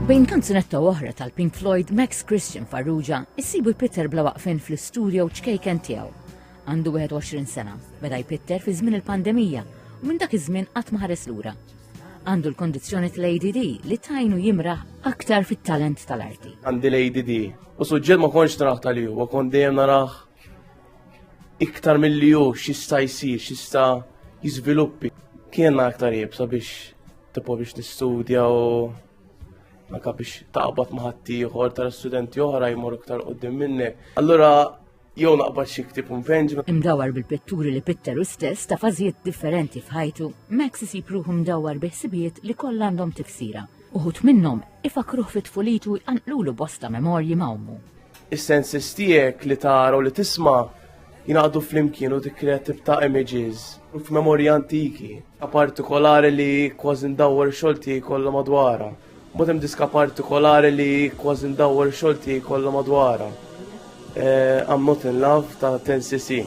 Bejn kanzunetta oħra tal-Pink Floyd, Max Christian Farrugia, issibu Peter bla waqfin fl-istudio ċkejken tiegħu. Għandu 21 sena, beda jpitter fi żmien il-pandemija u minn dak iż-żmien qatt ma ħares lura. Għandu l-kondizzjoni tal-ADD li tajnu jimraħ aktar fit-talent tal-arti. Għandi l-ADD u suġġett ma konx naraħ tal-ju, u kon dejjem naraħ iktar mill-li ju x'jista' jsir, x'jista' jiżviluppi. Kien aktar jibsa biex tipo biex nistudja u anka biex taqbad ma' ħadd ieħor tal-studenti oħra jmorru iktar qudiem minnek. Allura jew naqbad xi ktib impenġ. Imdawwar bil-pitturi li pitteru stess ta' fażijiet differenti f'ħajtu, Max isib ruħu mdawwar biħsibijiet li kollha għandhom tifsira. Uħud minnhom ifakruh fit-tfulitu jqanqlulu bosta memorji ma' ommu. Is-senses tiegħek li tara u li tisma' jingħaqdu flimkien u tikkrea tibta' images f'memorji antiki. Partikolari li kważi ndawwar xogħol kollha madwarha. Botem diska partikolari li kważi ndawwar xogħol kollha madwarha. I'm Not in Love ta' 10cc.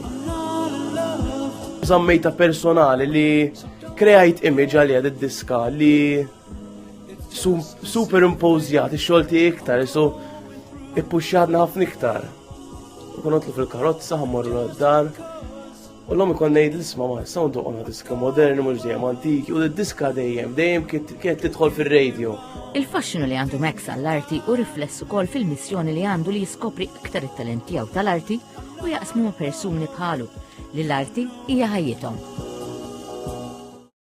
Zammejta personali li kreajt image għalija d-diska li superimpozjat ix-xogħol iktar, so ippuxxjatna ħafna iktar. Konotlu fil-karozza, ħammorru d-dar. U l-lom ikon nejd l-isma ma' jistaw ndoqna diska moderni, mux dejjem antiki, u d-diska dejjem kienet tidħol fil-radio. Il-fasċinu li għandu Max għall-arti u riflessu kol fil-missjoni li għandu li jiskopri iktar it-talent tiegħu tal-arti u jaqsmu persuni bħalu li l-arti hija ħajjithom.